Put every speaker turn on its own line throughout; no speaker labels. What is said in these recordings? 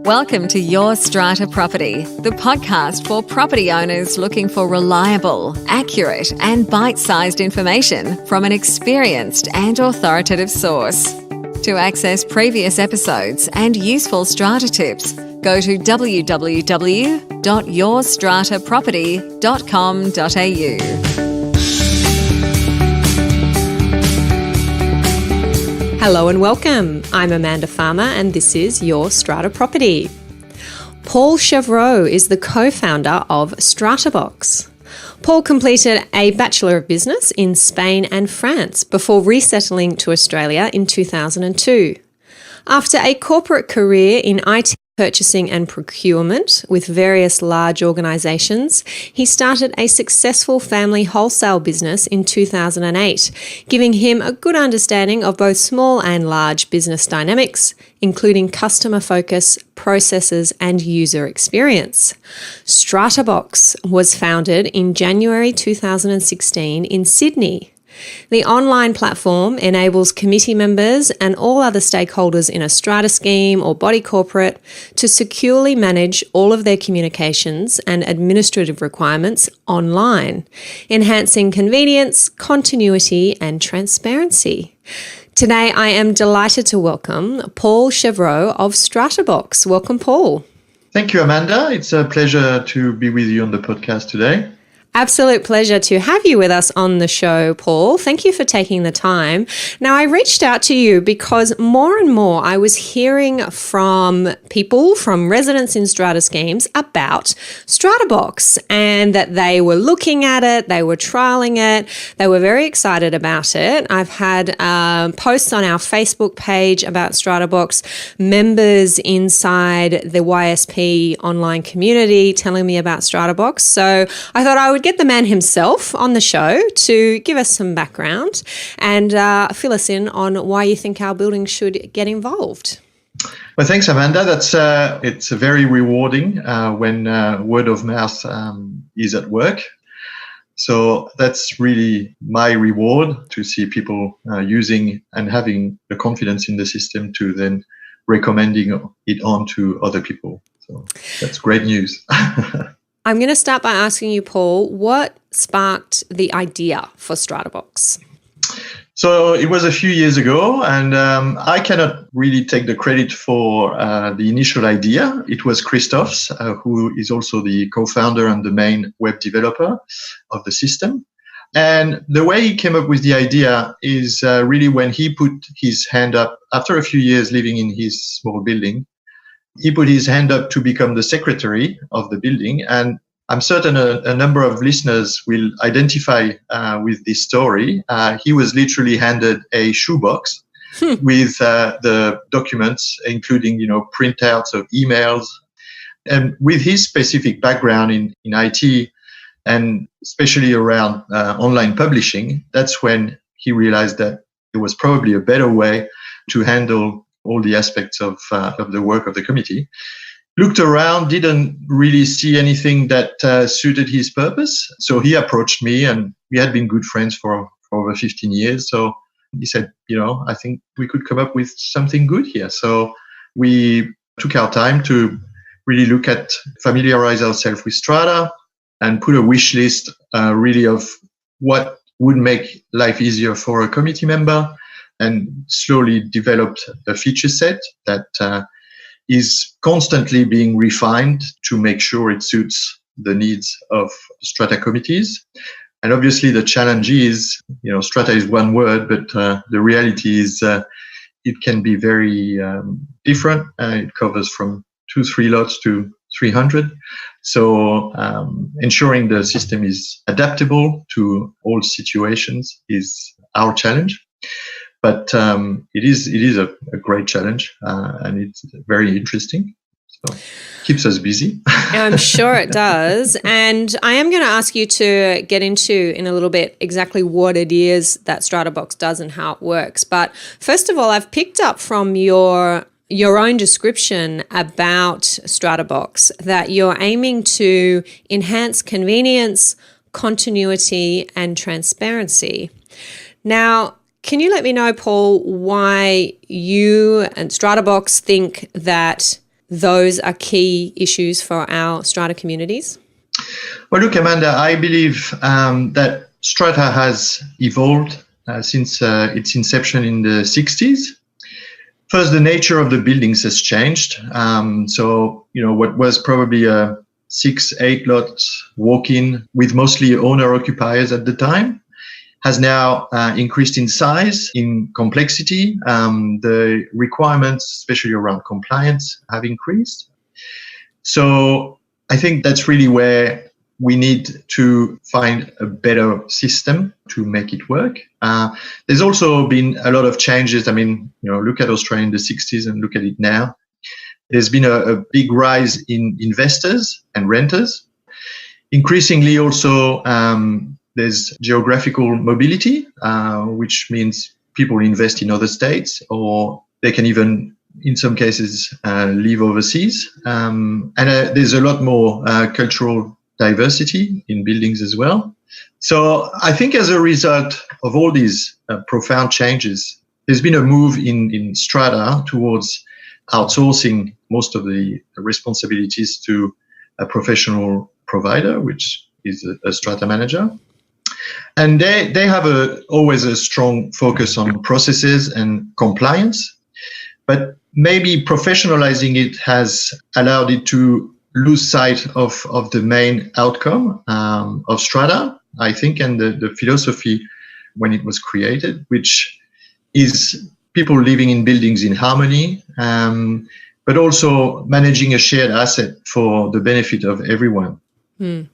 Welcome to Your Strata Property, the podcast for property owners looking for reliable, accurate, and bite-sized information from an experienced and authoritative source. To access previous episodes and useful strata tips, go to www.yourstrataproperty.com.au.
Hello and welcome. I'm Amanda Farmer and this is Your Strata Property. Paul Chevreau is the co-founder of Stratabox. Paul completed a Bachelor of Business in Spain and France before resettling to Australia in 2002. After a corporate career in IT purchasing and procurement with various large organisations, he started a successful family wholesale business in 2008, giving him a good understanding of both small and large business dynamics, including customer focus, processes, and user experience. Stratabox was founded in January 2016 in Sydney. The online platform enables committee members and all other stakeholders in a strata scheme or body corporate to securely manage all of their communications and administrative requirements online, enhancing convenience, continuity, and transparency. Today, I am delighted to welcome Paul Chevreau of Stratabox. Welcome, Paul.
Thank you, Amanda. It's a pleasure to be with you on the podcast today.
Absolute pleasure to have you with us on the show, Paul. Thank you for taking the time. Now, I reached out to you because more and more I was hearing from people, from residents in strata schemes about Stratabox and that they were looking at it, they were trialing it, they were very excited about it. I've had posts on our Facebook page about Stratabox, members inside the YSP online community telling me about Stratabox. So I thought I would get the man himself on the show to give us some background and fill us in on why you think our building should get involved.
Well, thanks, Amanda. It's very rewarding when word of mouth is at work. So that's really my reward, to see people using and having the confidence in the system to then recommending it on to other people. So that's great news.
I'm going to start by asking you, Paul, what sparked the idea for Stratabox?
So it was a few years ago, and I cannot really take the credit for the initial idea. It was Christoph's, who is also the co-founder and the main web developer of the system. And the way he came up with the idea is really when he put his hand up after a few years living in his small building. He put his hand up to become the secretary of the building, and I'm certain a number of listeners will identify with this story. He was literally handed a shoebox with the documents, including, printouts of emails. And with his specific background in IT, and especially around online publishing, that's when he realized that there was probably a better way to handle all the aspects of the work of the committee. Looked around, didn't really see anything that suited his purpose. So he approached me, and we had been good friends for over 15 years. So he said, I think we could come up with something good here. So we took our time to really familiarize ourselves with Strata and put a wish list really of what would make life easier for a committee member, and slowly developed a feature set that is constantly being refined to make sure it suits the needs of strata committees. And obviously the challenge is, strata is one word, but the reality is it can be very different. It covers from 2-3 lots to 300. So ensuring the system is adaptable to all situations is our challenge. But it is a great challenge, and it's very interesting. So keeps us busy.
I'm sure it does. And I am going to ask you to get into in a little bit exactly what it is that Stratabox does and how it works. But first of all, I've picked up from your own description about Stratabox that you're aiming to enhance convenience, continuity, and transparency. Now, can you let me know, Paul, why you and Stratabox think that those are key issues for our strata communities?
Well, look, Amanda, I believe that strata has evolved since its inception in the 60s. First, the nature of the buildings has changed. So, what was probably a 6-8 lot walk-in with mostly owner-occupiers at the time has now increased in size, in complexity. The requirements, especially around compliance, have increased. So I think that's really where we need to find a better system to make it work. There's also been a lot of changes. I mean, look at Australia in the 60s and look at it now. There's been a big rise in investors and renters. Increasingly also, there's geographical mobility, which means people invest in other states, or they can even, in some cases, live overseas. And there's a lot more cultural diversity in buildings as well. So I think as a result of all these profound changes, there's been a move in strata towards outsourcing most of the responsibilities to a professional provider, which is a strata manager. And they have always a strong focus on processes and compliance, but maybe professionalizing it has allowed it to lose sight of the main outcome of strata, I think, and the philosophy when it was created, which is people living in buildings in harmony, but also managing a shared asset for the benefit of everyone. And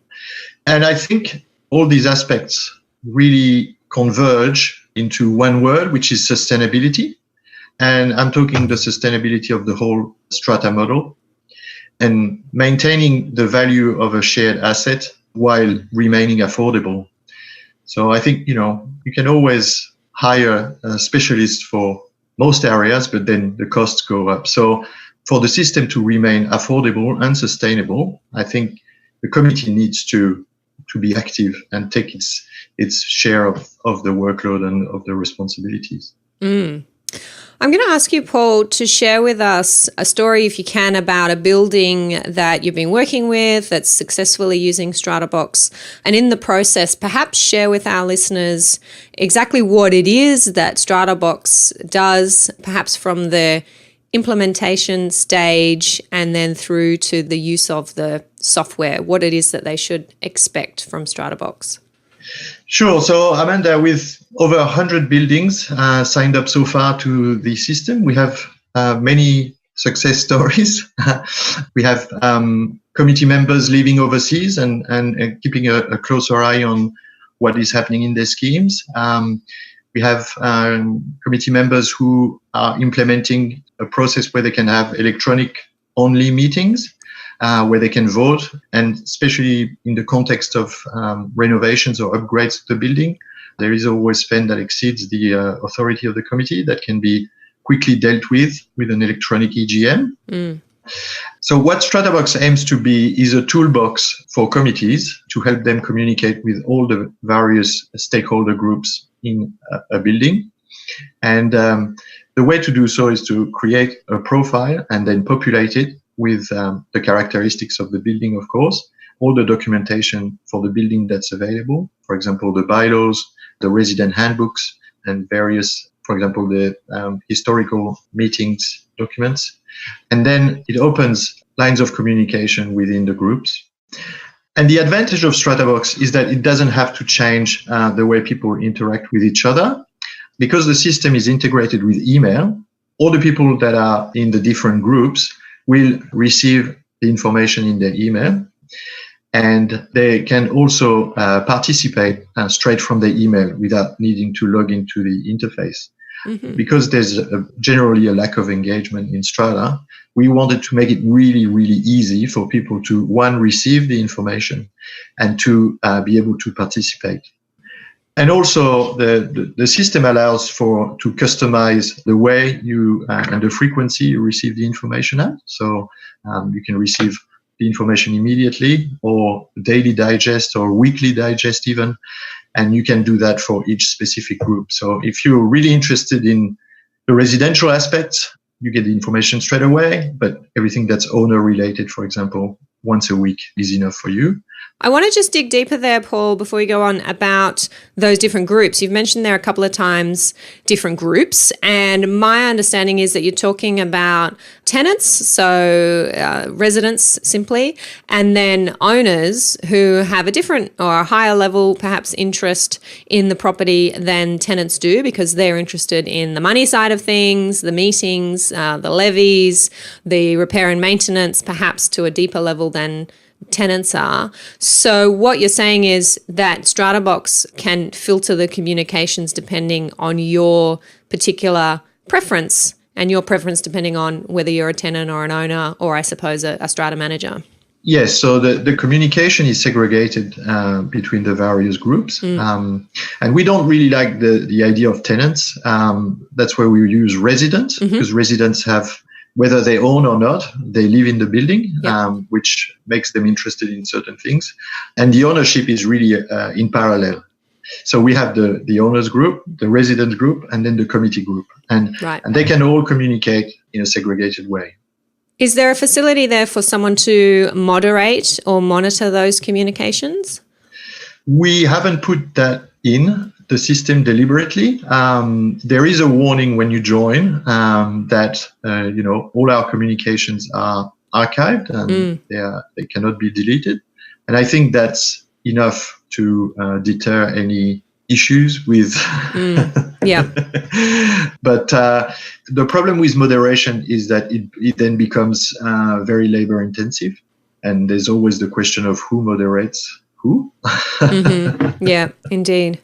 I think all these aspects really converge into one word, which is sustainability. And I'm talking the sustainability of the whole strata model and maintaining the value of a shared asset while remaining affordable. So I think, you can always hire a specialist for most areas, but then the costs go up. So for the system to remain affordable and sustainable, I think the committee needs to be active and take its share of the workload and of the responsibilities.
I'm going to ask you, Paul, to share with us a story, if you can, about a building that you've been working with that's successfully using Stratabox. And in the process, perhaps share with our listeners exactly what it is that Stratabox does, perhaps from the implementation stage and then through to the use of the software, what it is that they should expect from Stratabox.
Sure. So, Amanda, with over 100 buildings signed up so far to the system, we have many success stories. We have committee members living overseas and keeping a closer eye on what is happening in their schemes. We have committee members who are implementing a process where they can have electronic-only meetings, where they can vote, and especially in the context of renovations or upgrades to the building, there is always spend that exceeds the authority of the committee that can be quickly dealt with an electronic EGM. So what Stratabox aims to be is a toolbox for committees to help them communicate with all the various stakeholder groups in a building. And the way to do so is to create a profile and then populate it with the characteristics of the building, of course, all the documentation for the building that's available, for example, the bylaws, the resident handbooks, and various, for example, the historical meetings documents. And then it opens lines of communication within the groups. And the advantage of Stratabox is that it doesn't have to change the way people interact with each other. Because the system is integrated with email, all the people that are in the different groups will receive the information in their email, and they can also participate straight from their email without needing to log into the interface. Because there's generally a lack of engagement in Strata, we wanted to make it really, really easy for people to, one, receive the information, and two, be able to participate. And also, the system allows to customize the way you and the frequency you receive the information at. So you can receive the information immediately, or daily digest, or weekly digest even, and you can do that for each specific group. So if you're really interested in the residential aspects, you get the information straight away, but everything that's owner related, for example, once a week is enough for you.
I want to just dig deeper there, Paul, before we go on, about those different groups. You've mentioned there a couple of times different groups, and my understanding is that you're talking about tenants, so residents simply, and then owners who have a different or a higher level, perhaps, interest in the property than tenants do, because they're interested in the money side of things, the meetings, the levies, the repair and maintenance, perhaps to a deeper level than tenants are. So what you're saying is that Stratabox can filter the communications depending on your particular preference, and your preference depending on whether you're a tenant or an owner, or I suppose a strata manager.
Yes, so the communication is segregated between the various groups. And we don't really like the idea of tenants. That's where we use residents, because residents have, whether they own or not, they live in the building, which makes them interested in certain things. And the ownership is really in parallel. So we have the owners group, the residents group, and then the committee group. And they can all communicate in a segregated way.
Is there a facility there for someone to moderate or monitor those communications?
We haven't put that in the system deliberately. There is a warning when you join that all our communications are archived and they cannot be deleted. And I think that's enough to deter any issues with. But the problem with moderation is that it then becomes very labor intensive, and there's always the question of who moderates who.
Yeah, indeed.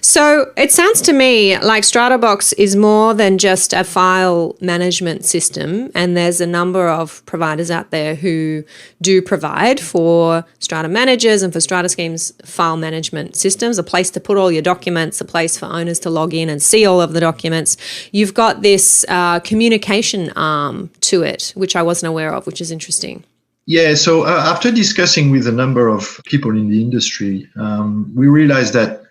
So it sounds to me like Stratabox is more than just a file management system, and there's a number of providers out there who do provide for strata managers and for strata schemes file management systems, a place to put all your documents, a place for owners to log in and see all of the documents. You've got this communication arm to it, which I wasn't aware of, which is interesting.
Yeah, so after discussing with a number of people in the industry, we realized that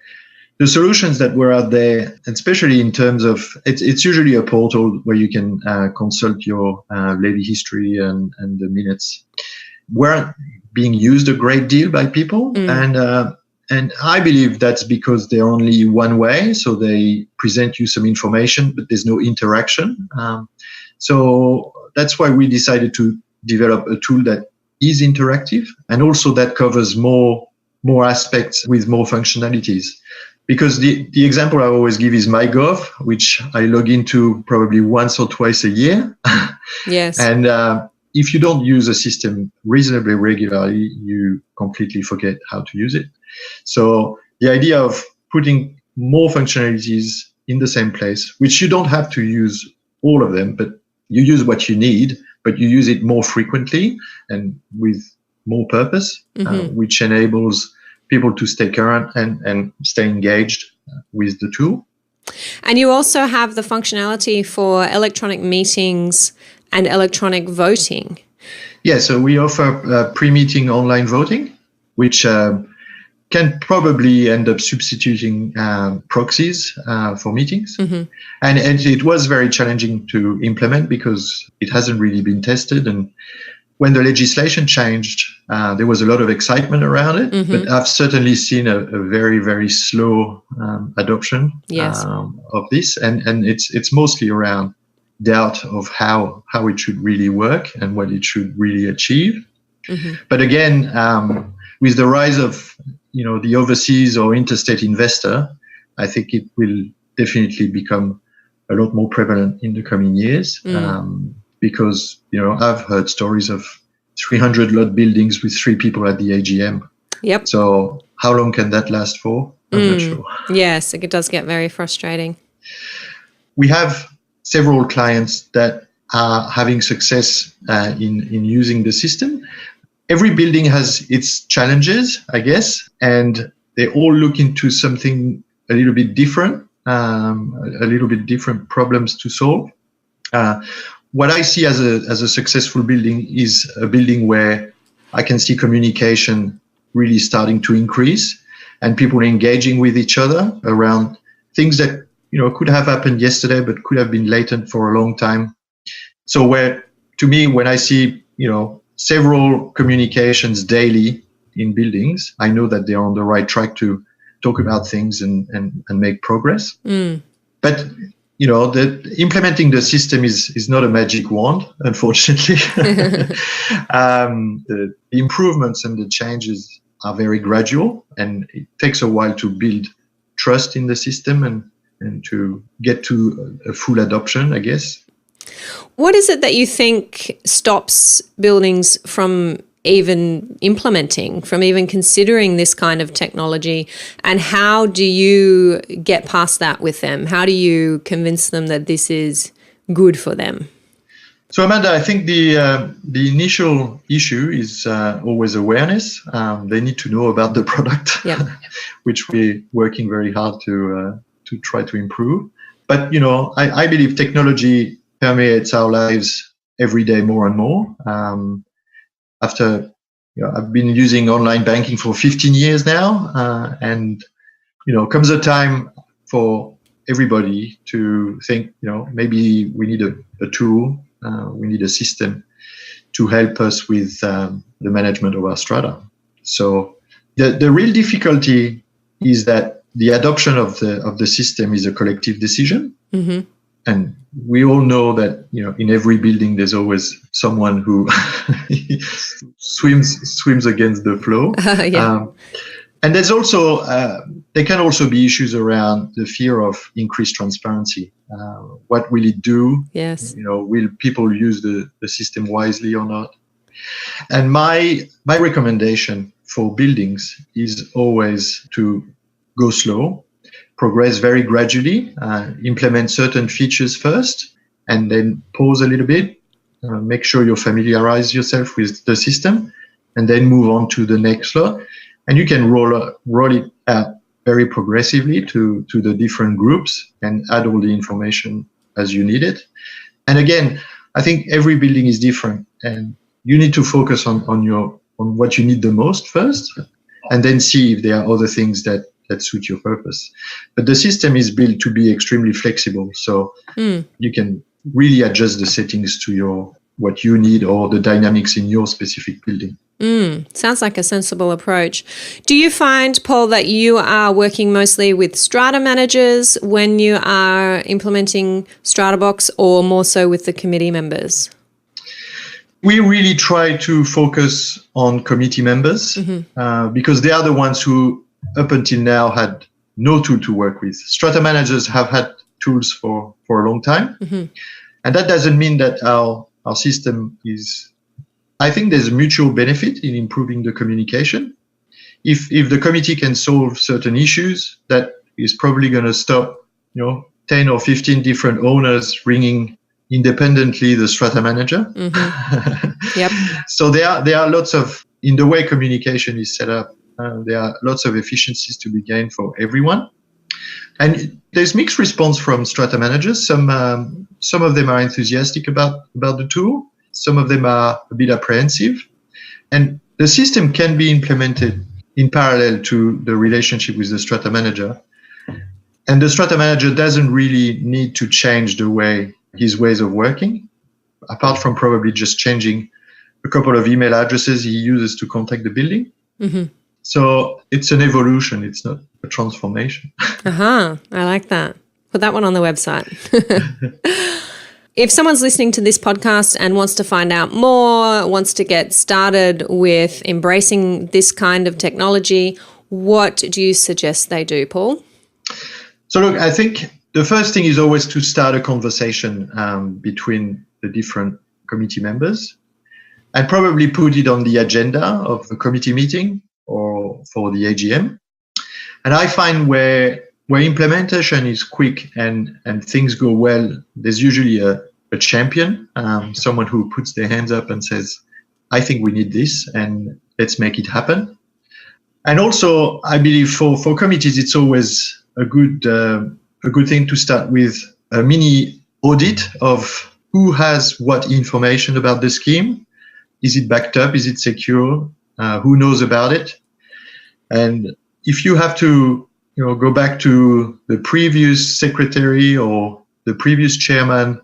the solutions that were out there, especially in terms of, it's usually a portal where you can consult your levy history and the minutes, weren't being used a great deal by people. And I believe that's because they're only one way, so they present you some information, but there's no interaction. So that's why we decided to develop a tool that is interactive and also that covers more aspects with more functionalities. Because the example I always give is MyGov, which I log into probably once or twice a year.
Yes.
And if you don't use a system reasonably regularly, you completely forget how to use it. So the idea of putting more functionalities in the same place, which you don't have to use all of them, but you use what you need, but you use it more frequently and with more purpose, which enables people to stay current and stay engaged with the tool.
And you also have the functionality for electronic meetings and electronic voting.
Yeah, so we offer pre-meeting online voting, which can probably end up substituting proxies for meetings. And it was very challenging to implement because it hasn't really been tested. And when the legislation changed, there was a lot of excitement around it, but I've certainly seen a very, very slow adoption of this. And it's mostly around doubt of how it should really work and what it should really achieve. But again, with the rise of the overseas or interstate investor, I think it will definitely become a lot more prevalent in the coming years. Because, I've heard stories of 300 lot buildings with 3 people at the AGM.
Yep.
So how long can that last for? I'm not sure.
Yes, it does get very frustrating.
We have several clients that are having success in using the system. Every building has its challenges, I guess, and they all look into something a little bit different, problems to solve. What I see as a successful building is a building where I can see communication really starting to increase and people engaging with each other around things that could have happened yesterday but could have been latent for a long time. So to me, when I see, several communications daily in buildings, I know that they're on the right track to talk about things and make progress. But implementing the system is not a magic wand, unfortunately. The improvements and the changes are very gradual, and it takes a while to build trust in the system and to get to a full adoption, I guess.
What is it that you think stops buildings from even implementing, from even considering this kind of technology? And how do you get past that with them? How do you convince them that this is good for them?
So, Amanda, I think the initial issue is always awareness. They need to know about the product, which we're working very hard to try to improve. But, I believe technology permeates our lives every day more and more. I've been using online banking for 15 years now, and comes a time for everybody to think, maybe we need a tool, we need a system to help us with the management of our strata. So the real difficulty is that the adoption of the system is a collective decision. Mm-hmm. And we all know that, in every building, there's always someone who swims against the flow. And there's also, there can also be issues around the fear of increased transparency. What will it do?
Yes.
Will people use the system wisely or not? And my recommendation for buildings is always to go slow, progress very gradually, implement certain features first, and then pause a little bit, make sure you familiarize yourself with the system, and then move on to the next lot. And you can roll it out very progressively to the different groups and add all the information as you need it. And again, I think every building is different, and you need to focus on what you need the most first, and then see if there are other things that suit your purpose. But the system is built to be extremely flexible, so you can really adjust the settings to what you need or the dynamics in your specific building.
Sounds like a sensible approach. Do you find, Paul, that you are working mostly with strata managers when you are implementing Stratabox, or more so with the committee members?
We really try to focus on committee members, because they are the ones who up until now had no tool to work with. Strata managers have had tools for a long time. And that doesn't mean that our system is, I think there's a mutual benefit in improving the communication. If the committee can solve certain issues, that is probably going to stop, 10 or 15 different owners ringing independently the strata manager.
Yep.
So there are lots of, in the way communication is set up, there are lots of efficiencies to be gained for everyone. And there's mixed response from strata managers. Some of them are enthusiastic about the tool. Some of them are a bit apprehensive. And the system can be implemented in parallel to the relationship with the strata manager. And the strata manager doesn't really need to change his ways of working, apart from probably just changing a couple of email addresses he uses to contact the building. So it's an evolution. It's not a transformation.
I like that. Put that one on the website. If someone's listening to this podcast and wants to find out more, wants to get started with embracing this kind of technology, what do you suggest they do, Paul?
So look, I think the first thing is always to start a conversation between the different committee members, and probably put it on the agenda of the committee meeting or for the AGM. And I find where implementation is quick and things go well, there's usually a champion, someone who puts their hands up and says, I think we need this and let's make it happen. And also, I believe for committees, it's always a good thing to start with a mini audit of who has what information about the scheme. Is it backed up? Is it secure? Who knows about it? And if you have to, go back to the previous secretary or the previous chairman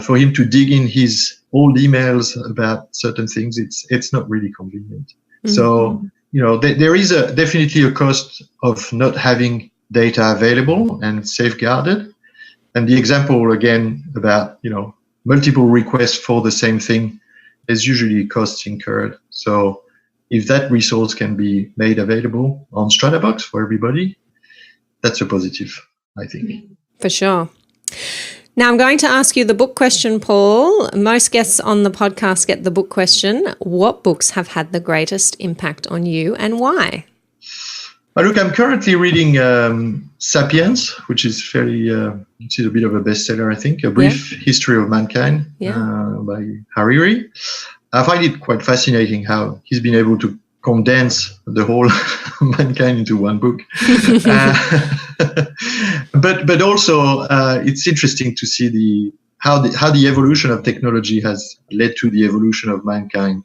for him to dig in his old emails about certain things, it's not really convenient. Mm-hmm. So, there is definitely a cost of not having data available and safeguarded. And the example again about, multiple requests for the same thing, there's usually costs incurred. So if that resource can be made available on Stratabox for everybody, that's a positive, I think.
For sure. Now I'm going to ask you the book question, Paul. Most guests on the podcast get the book question. What books have had the greatest impact on you and why?
Look, I'm currently reading Sapiens, which is which is a bit of a bestseller, I think, A Brief History of Mankind by Harari. I find it quite fascinating how he's been able to condense the whole mankind into one book. But also, it's interesting to see how the evolution of technology has led to the evolution of mankind.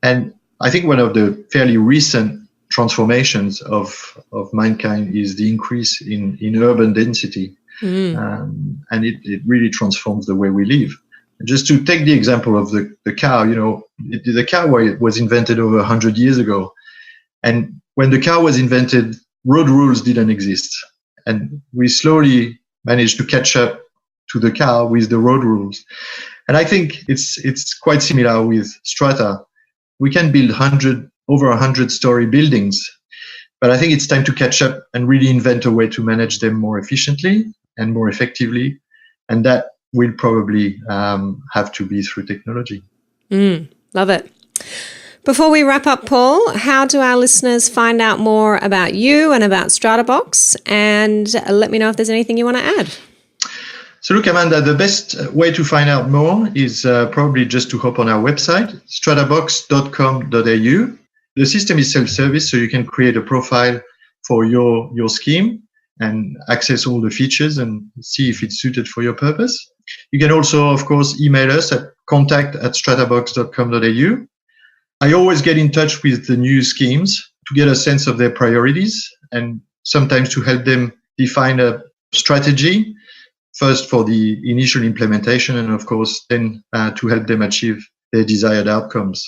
And I think one of the fairly recent transformations of mankind is the increase in urban density. And it really transforms the way we live. Just to take the example of the car, the car was invented over 100 years ago. And when the car was invented, road rules didn't exist. And we slowly managed to catch up to the car with the road rules. And I think it's quite similar with strata. We can build over 100-story buildings, but I think it's time to catch up and really invent a way to manage them more efficiently and more effectively. And that will probably have to be through technology.
Love it. Before we wrap up, Paul, how do our listeners find out more about you and about Stratabox? And let me know if there's anything you want to add.
So look, Amanda, the best way to find out more is probably just to hop on our website, stratabox.com.au. The system is self-service, so you can create a profile for your scheme and access all the features and see if it's suited for your purpose. You can also, of course, email us at contact@stratabox.com.au. I always get in touch with the new schemes to get a sense of their priorities and sometimes to help them define a strategy, first for the initial implementation and, of course, then to help them achieve their desired outcomes.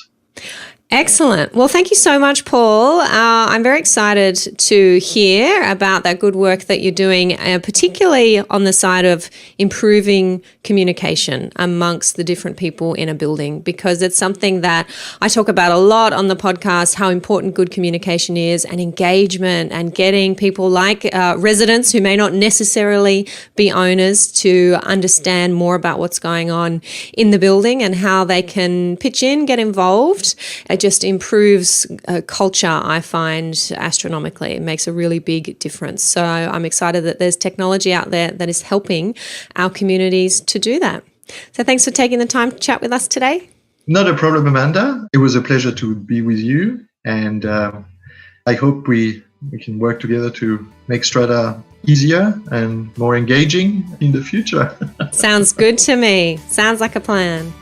Excellent. Well, thank you so much, Paul. I'm very excited to hear about that good work that you're doing, particularly on the side of improving communication amongst the different people in a building, because it's something that I talk about a lot on the podcast, how important good communication is and engagement and getting people like residents who may not necessarily be owners to understand more about what's going on in the building and how they can pitch in, get involved. It just improves culture, I find, astronomically. It makes a really big difference. So I'm excited that there's technology out there that is helping our communities to do that. So thanks for taking the time to chat with us today.
Not a problem, Amanda. It was a pleasure to be with you. And I hope we can work together to make Strata easier and more engaging in the future.
Sounds good to me. Sounds like a plan.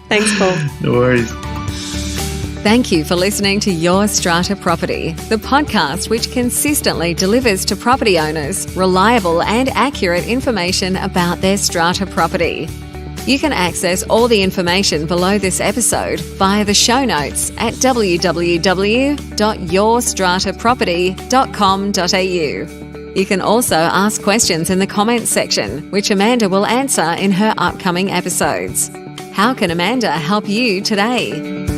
Thanks, Paul.
No worries.
Thank you for listening to Your Strata Property, the podcast which consistently delivers to property owners reliable and accurate information about their strata property. You can access all the information below this episode via the show notes at www.yourstrataproperty.com.au. You can also ask questions in the comments section, which Amanda will answer in her upcoming episodes. How can Amanda help you today?